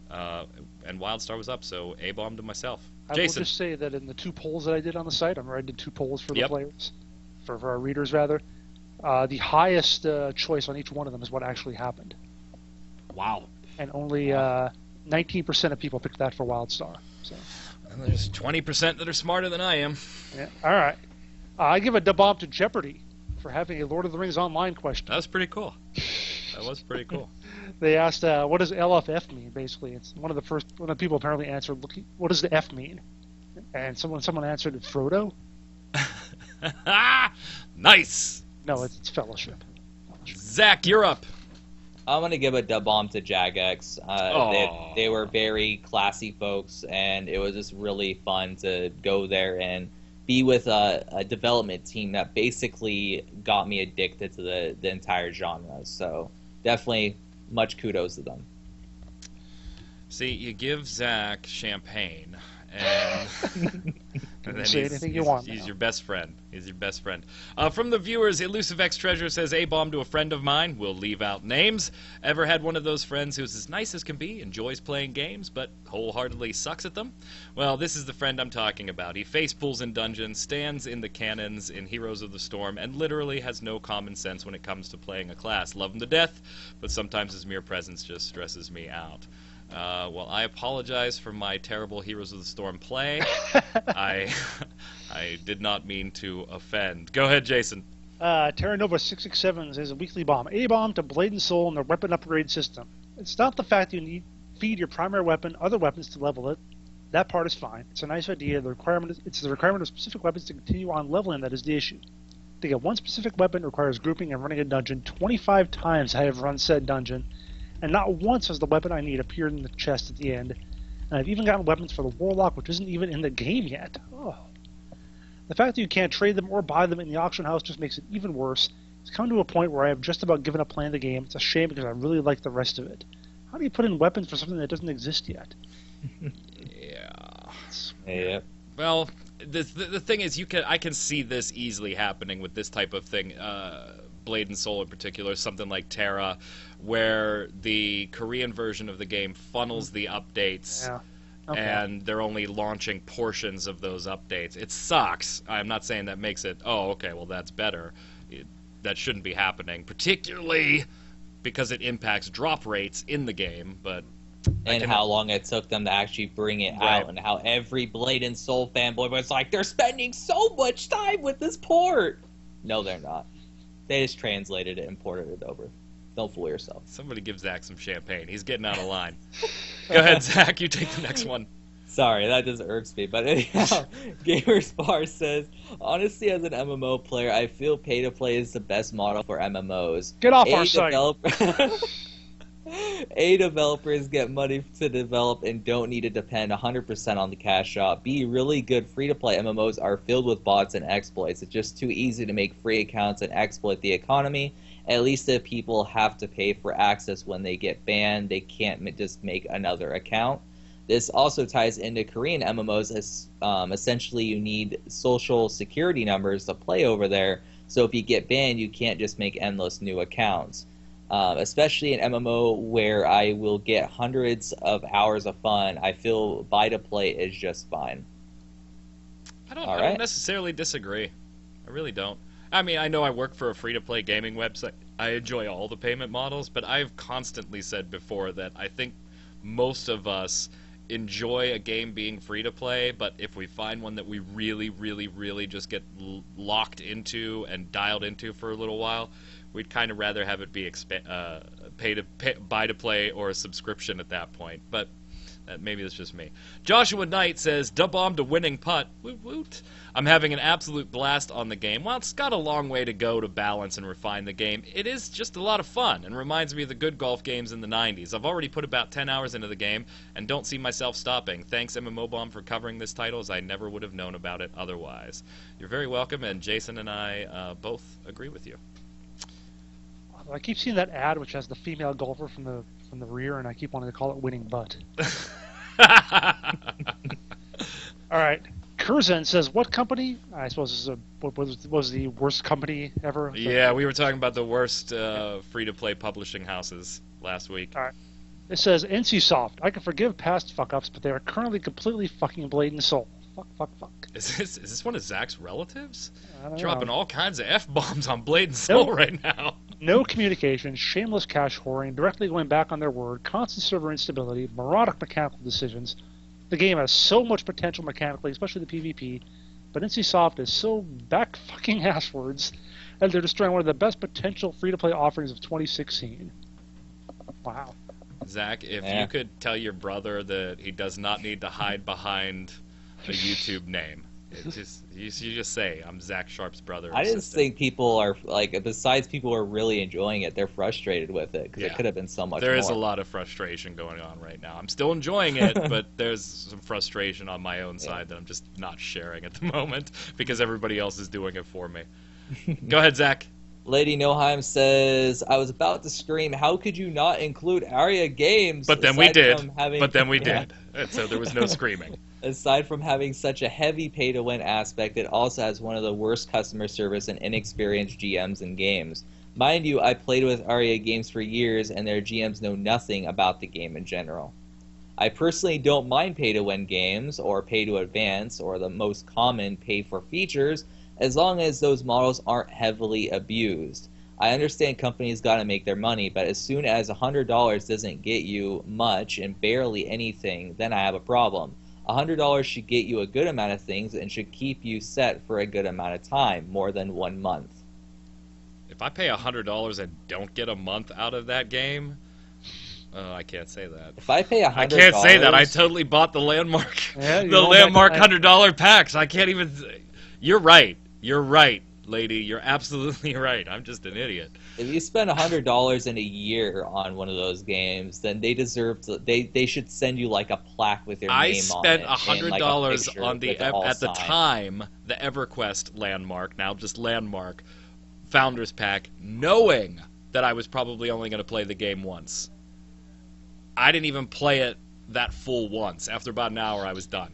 And WildStar was up, so A-bomb to myself. Jason. I will just say that in the two polls that I did on the site, I did two polls for the Yep. players, for our readers rather. The highest choice on each one of them is what actually happened. Wow. And only 19% of people picked that for WildStar. So. And there's 20% that are smarter than I am. Yeah. All right. I give a da-bomb to Jeopardy for having a Lord of the Rings online question. That was pretty cool. That was pretty cool. They asked, what does LFF mean, basically? It's one of the people apparently answered, what does the F mean? And someone answered, Frodo? Nice! No, it's Fellowship. Zach, you're up. I'm gonna give a dub bomb to Jagex. They were very classy folks, and it was just really fun to go there and be with a development team that basically got me addicted to the entire genre. So definitely much kudos to them. See, you give Zach champagne, and then say anything you want he's now. your best friend. He's your best friend. From the viewers, Elusive X Treasure says, A-bomb to a friend of mine. We'll leave out names. Ever had one of those friends who's as nice as can be, enjoys playing games, but wholeheartedly sucks at them? Well, this is the friend I'm talking about. He face pulls in dungeons, stands in the cannons in Heroes of the Storm, and literally has no common sense when it comes to playing a class. Love him to death, but sometimes his mere presence just stresses me out. Well, I apologize for my terrible Heroes of the Storm play. I did not mean to offend. Go ahead, Jason. Terranova667 says a weekly bomb. A-bomb to Blade and Soul and the weapon upgrade system. It's not the fact you need feed your primary weapon other weapons to level it. That part is fine. It's a nice idea. It's the requirement of specific weapons to continue on leveling that is the issue. To get one specific weapon requires grouping and running a dungeon 25 times I have run said dungeon, and not once has the weapon I need appeared in the chest at the end, And I've even gotten weapons for the Warlock, which isn't even in the game yet. Oh. The fact that you can't trade them or buy them in the auction house just makes it even worse. It's come to a point where I have just about given up playing the game. It's a shame because I really like the rest of it. How do you put in weapons for something that doesn't exist yet? Yeah. Yep. Well, the thing is, I can see this easily happening with this type of thing. Blade and Soul in particular, something like Terra, where the Korean version of the game funnels the updates. Yeah. Okay. And they're only launching portions of those updates. It sucks. I'm not saying that makes it, oh, okay, well, that's better. That shouldn't be happening, particularly because it impacts drop rates in the game. But and how long it took them to actually bring it out, and how every Blade and Soul fanboy was like, they're spending so much time with this port. No, they're not. They just translated it and ported it over. Don't fool yourself. Somebody give Zach some champagne. He's getting out of line. Go ahead, Zach. You take the next one. Sorry, that just irks me. But anyhow, Gamerspar says, honestly, as an MMO player, I feel pay-to-play is the best model for MMOs. Get off our site. Developers get money to develop and don't need to depend 100% on the cash shop. B, really good free-to-play MMOs are filled with bots and exploits. It's just too easy to make free accounts and exploit the economy. At least if people have to pay for access when they get banned, they can't just make another account. This also ties into Korean MMOs as essentially you need social security numbers to play over there. So if you get banned, you can't just make endless new accounts. Especially in MMO where I will get hundreds of hours of fun, I feel buy-to-play is just fine. I don't necessarily disagree. I really don't. I mean, I know I work for a free-to-play gaming website. I enjoy all the payment models, but I've constantly said before that I think most of us enjoy a game being free-to-play, but if we find one that we really, really, really just get locked into and dialed into for a little while, we'd kind of rather have it be buy-to-play or a subscription at that point. But maybe that's just me. Joshua Knight says, "Da-bomb to winning putt. Woot woot. I'm having an absolute blast on the game. While it's got a long way to go to balance and refine the game, it is just a lot of fun and reminds me of the good golf games in the 90s. I've already put about 10 hours into the game and don't see myself stopping. Thanks, MMOBomb, for covering this title, as I never would have known about it otherwise." You're very welcome, and Jason and I both agree with you. I keep seeing that ad which has the female golfer from the rear, and I keep wanting to call it winning butt. All right. Curzon says, what company? I suppose this is what was the worst company ever? Yeah, we were talking about the worst free-to-play publishing houses last week. All right. It says, NCSoft. I can forgive past fuck-ups, but they are currently completely fucking Blade and Soul. Fuck. Is this one of Zach's relatives? I don't Dropping know. all kinds of F-bombs on Blade and Soul right now. No communication, shameless cash whoring, directly going back on their word, constant server instability, moronic mechanical decisions. The game has so much potential mechanically, especially the PvP, but NCSoft is so back-fucking-asswards that they're destroying one of the best potential free-to-play offerings of 2016. Wow. Zach, if you could tell your brother that he does not need to hide behind a YouTube name. You just say, I'm Zach Sharp's brother. I just think people are, besides people who are really enjoying it, they're frustrated with it, because it could have been so much more. There is a lot of frustration going on right now. I'm still enjoying it, but there's some frustration on my own side that I'm just not sharing at the moment, because everybody else is doing it for me. Go ahead, Zach. Lady Noheim says, I was about to scream, how could you not include Aria Games? But then we did. And so there was no screaming. Aside from having such a heavy pay-to-win aspect, it also has one of the worst customer service and inexperienced GMs in games. Mind you, I played with Aria Games for years, and their GMs know nothing about the game in general. I personally don't mind pay-to-win games, or pay-to-advance, or the most common pay-for-features, as long as those models aren't heavily abused. I understand companies gotta make their money, but as soon as $100 doesn't get you much and barely anything, then I have a problem. $100 should get you a good amount of things and should keep you set for a good amount of time, more than 1 month. If I pay $100 and don't get a month out of that game, I can't say that. If I pay $100, I can't say that. I totally bought the landmark, Yeah, the landmark $100 packs. I can't even. You're right. lady. You're absolutely right. I'm just an idiot. If you spend $100 in a year on one of those games, then they deserve to. They should send you like a plaque with your I name on spent it. $100 Like on the at the time the EverQuest landmark, now just landmark, Founders Pack, knowing that I was probably only going to play the game once. I didn't even play it that full once. After about an hour, I was done.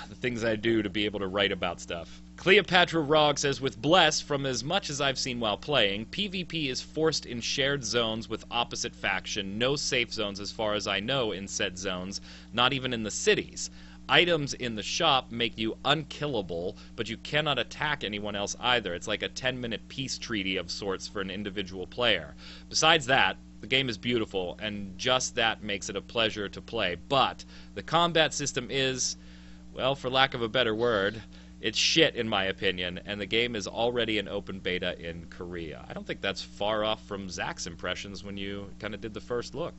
The things I do to be able to write about stuff. Cleopatra Rog says, with Bless, from as much as I've seen while playing, PvP is forced in shared zones with opposite faction, no safe zones as far as I know in said zones, not even in the cities. Items in the shop make you unkillable, but you cannot attack anyone else either. It's like a 10-minute peace treaty of sorts for an individual player. Besides that, the game is beautiful, and just that makes it a pleasure to play. But the combat system is, well, for lack of a better word, it's shit in my opinion, and the game is already in open beta in Korea. I don't think that's far off from Zach's impressions when you kind of did the first look.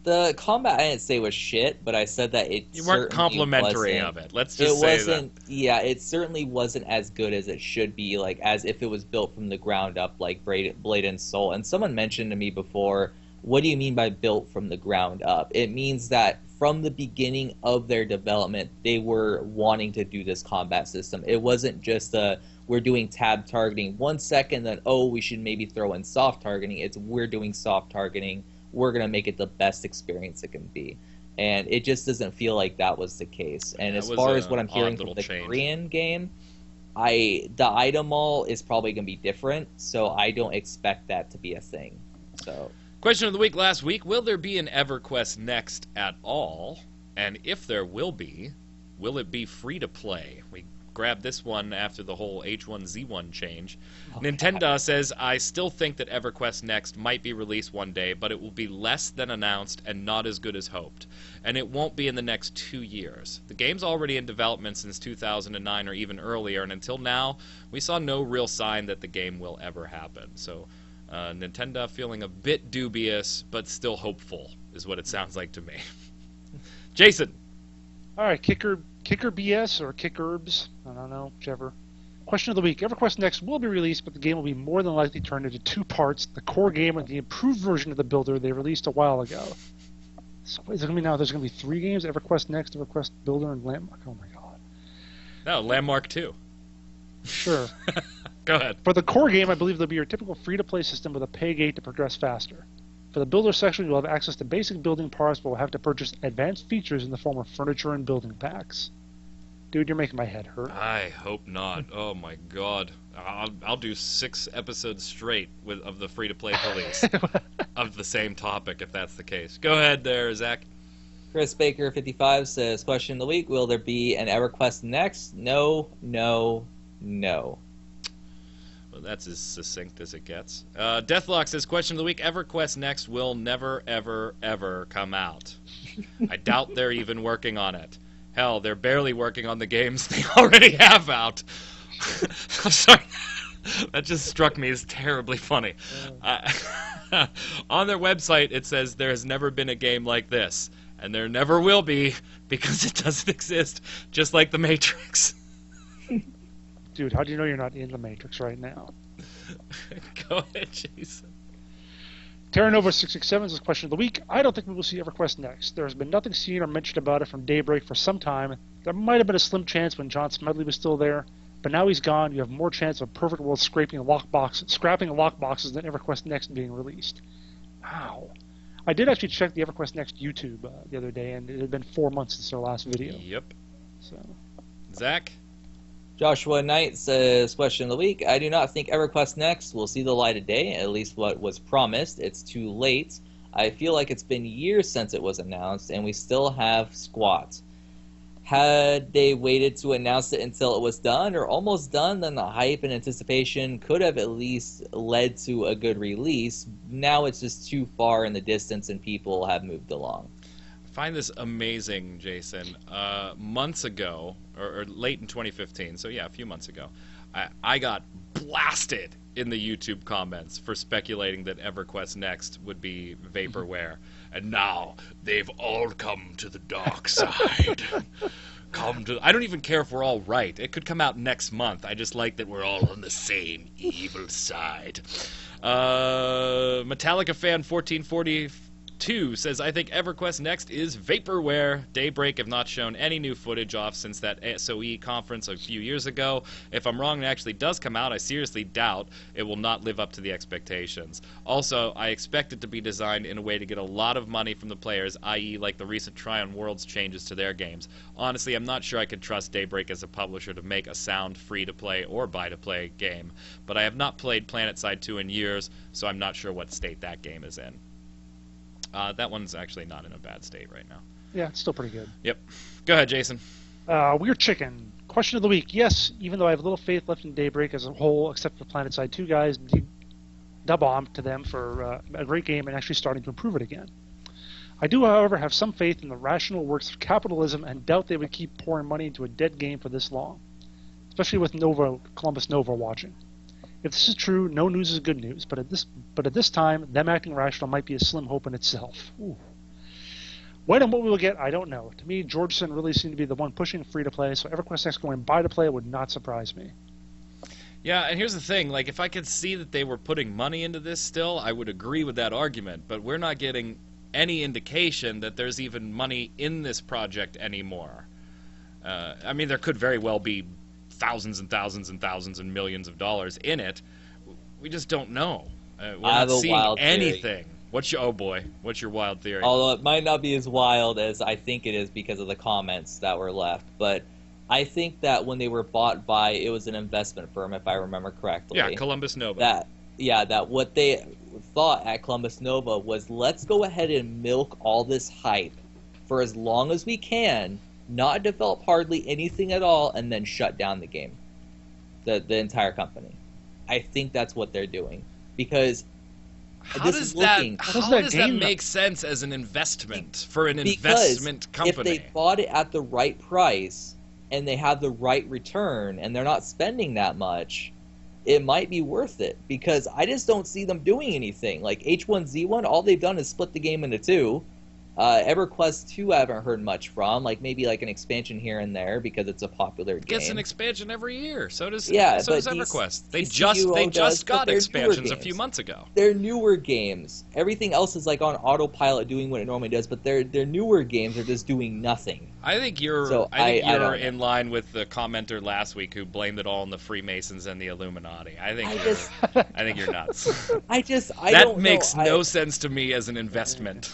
The combat I didn't say was shit, but I said that it You weren't complimentary of it. Let's just say that. Yeah, it certainly wasn't as good as it should be, like as if it was built from the ground up, like Blade and Soul. And someone mentioned to me before, what do you mean by built from the ground up? It means that from the beginning of their development, they were wanting to do this combat system. It wasn't just we're doing tab targeting 1 second, then we should maybe throw in soft targeting. It's we're doing soft targeting. We're going to make it the best experience it can be. And it just doesn't feel like that was the case. And as far as what I'm hearing from the Korean game, the item mall is probably going to be different, so I don't expect that to be a thing. So, question of the week last week, will there be an EverQuest Next at all? And if there will it be free to play? We grabbed this one after the whole H1Z1 change. Nintendo says, I still think that EverQuest Next might be released one day, but it will be less than announced and not as good as hoped. And it won't be in the next 2 years. The game's already in development since 2009 or even earlier, and until now, we saw no real sign that the game will ever happen. So, Nintendo feeling a bit dubious, but still hopeful, is what it sounds like to me. Jason! Alright, Kicker BS or Kickerbs, I don't know, whichever. Question of the week. EverQuest Next will be released, but the game will be more than likely turned into 2 parts, the core game and the improved version of the builder they released a while ago. So is it going to be now there's going to be 3 games, EverQuest Next, EverQuest Builder, and Landmark? Oh my god. No, Landmark 2. Sure. Go ahead. For the core game, I believe there'll be your typical free-to-play system with a pay gate to progress faster. For the builder section, you'll have access to basic building parts, but will have to purchase advanced features in the form of furniture and building packs. Dude, you're making my head hurt. I hope not. Oh my god. I'll do 6 episodes straight of the free-to-play police of the same topic if that's the case. Go ahead there, Zach. Chris Baker 55 says, question of the week, will there be an EverQuest Next? No, no, no. Well, that's as succinct as it gets. Deathlock says, question of the week, EverQuest Next will never, ever, ever come out. I doubt they're even working on it. Hell, they're barely working on the games they already have out. I'm sorry. That just struck me as terribly funny. On their website, it says there has never been a game like this. And there never will be, because it doesn't exist, just like The Matrix. Dude, how do you know you're not in The Matrix right now? Go ahead, Jason. Terranova667 is the question of the week. I don't think we will see EverQuest Next. There has been nothing seen or mentioned about it from Daybreak for some time. There might have been a slim chance when John Smedley was still there, but now he's gone. You have more chance of Perfect World scrapping lockboxes than EverQuest Next being released. Wow. I did actually check the EverQuest Next YouTube the other day, and it had been 4 months since their last video. Yep. So, Zach? Joshua Knight says, question of the week, I do not think EverQuest Next will see the light of day, at least what was promised. It's too late. I feel like it's been years since it was announced, and we still have squat. Had they waited to announce it until it was done or almost done, then the hype and anticipation could have at least led to a good release. Now it's just too far in the distance and people have moved along. I find this amazing, Jason. Months ago, or late in 2015, so yeah, a few months ago, I got blasted in the YouTube comments for speculating that EverQuest Next would be vaporware. And now they've all come to the dark side. I don't even care if we're all right. It could come out next month. I just like that we're all on the same evil side. Metallica fan 1442 says, I think EverQuest next is vaporware. Daybreak have not shown any new footage off since that SOE conference a few years ago. If I'm wrong and it actually does come out, I seriously doubt it will not live up to the expectations. Also, I expect it to be designed in a way to get a lot of money from the players, i.e. like the recent Tryon Worlds changes to their games. Honestly, I'm not sure I could trust Daybreak as a publisher to make a sound free-to-play or buy-to-play game, but I have not played PlanetSide 2 in years, so I'm not sure what state that game is in. That one's actually not in a bad state right now. Yeah, it's still pretty good. Yep. Go ahead, Jason. Weird Chicken. Question of the week. Yes, even though I have little faith left in Daybreak as a whole, except for PlanetSide 2 guys, da-bomb to them for a great game and actually starting to improve it again. I do, however, have some faith in the rational works of capitalism and doubt they would keep pouring money into a dead game for this long, especially with Columbus Nova watching. If this is true, no news is good news, but at this time, them acting rational might be a slim hope in itself. Ooh. When and what we will get, I don't know. To me, Georgeson really seemed to be the one pushing free-to-play, so EverQuest Next going buy-to-play would not surprise me. Yeah, and here's the thing. Like, if I could see that they were putting money into this still, I would agree with that argument, but we're not getting any indication that there's even money in this project anymore. I mean, there could very well be thousands and thousands and thousands and millions of dollars in it. We just don't know. We're not seeing anything. What's your wild theory? Although it might not be as wild as I think it is because of the comments that were left, but I think that when they were bought by, it was an investment firm, if I remember correctly. Yeah, Columbus Nova. That what they thought at Columbus Nova was, let's go ahead and milk all this hype for as long as we can, not develop hardly anything at all, and then shut down the game, the entire company. I think that's what they're doing, because how does that make sense as an investment for an investment company? If they bought it at the right price and they have the right return and they're not spending that much, it might be worth it, because I just don't see them doing anything. Like H1Z1, all they've done is split the game into two. EverQuest 2 I haven't heard much from, like maybe like an expansion here and there because it's a popular game. It gets an expansion every year. So does EverQuest. They just got expansions a few months ago. They're newer games. Everything else is like on autopilot doing what it normally does, but their newer games are just doing nothing. I think you're in line with the commenter last week who blamed it all on the Freemasons and the Illuminati. I think you're nuts. That makes no sense to me as an investment.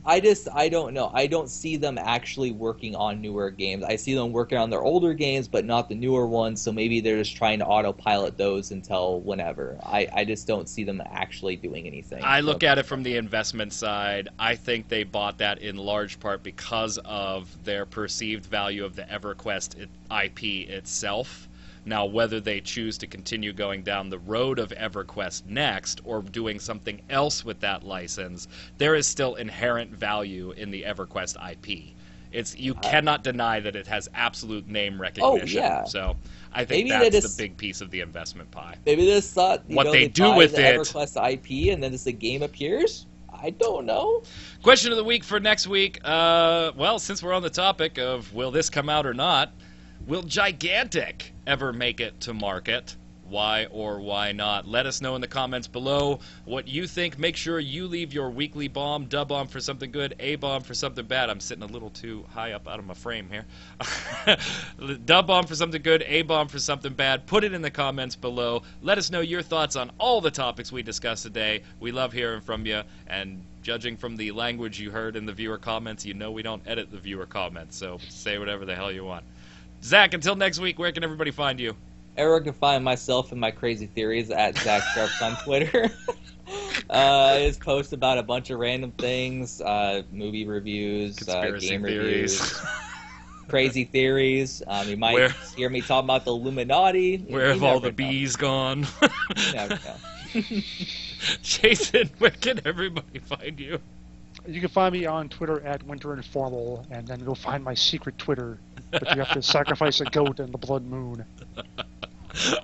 I don't know. I don't see them actually working on newer games. I see them working on their older games, but not the newer ones, so maybe they're just trying to autopilot those until whenever. I just don't see them actually doing anything. I look at it from the investment side. I think they bought that in large part because of their perceived value of the EverQuest IP itself. Now, whether they choose to continue going down the road of EverQuest Next or doing something else with that license, there is still inherent value in the EverQuest IP. You cannot deny that it has absolute name recognition. Oh, yeah. So I think that's the big piece of the investment pie. Maybe they just thought what they do with the EverQuest IP and then as the game appears. I don't know. Question of the week for next week. Well, since we're on the topic of will this come out or not, will Gigantic ever make it to market? Why or why not? Let us know in the comments below what you think. Make sure you leave your weekly bomb, dub-bomb for something good, A-bomb for something bad. I'm sitting a little too high up out of my frame here. Dub-bomb for something good, A-bomb for something bad. Put it in the comments below. Let us know your thoughts on all the topics we discussed today. We love hearing from you, and judging from the language you heard in the viewer comments, you know we don't edit the viewer comments, so say whatever the hell you want. Zach, until next week, where can everybody find you? Everyone can find myself and my crazy theories at Zach Sharps on Twitter. I just post about a bunch of random things, movie reviews, game reviews, crazy theories. You might hear me talking about the Illuminati. Where have all the bees gone? You never know. Jason, where can everybody find you? You can find me on Twitter at WinterInformal, and then go find my secret Twitter. But you have to sacrifice a goat and the blood moon.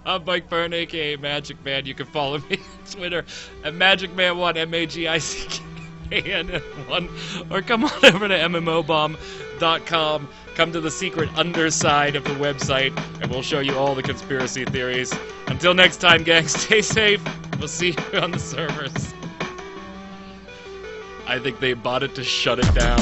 I'm Mike Byrne, a.k.a. Magic Man. You can follow me on Twitter at MagicMan1, M-A-G-I-C-K. KNN1, or come on over to MMOBomb.com. Come to the secret underside of the website, and we'll show you all the conspiracy theories. Until next time, gang, stay safe. We'll see you on the servers. I think they bought it to shut it down.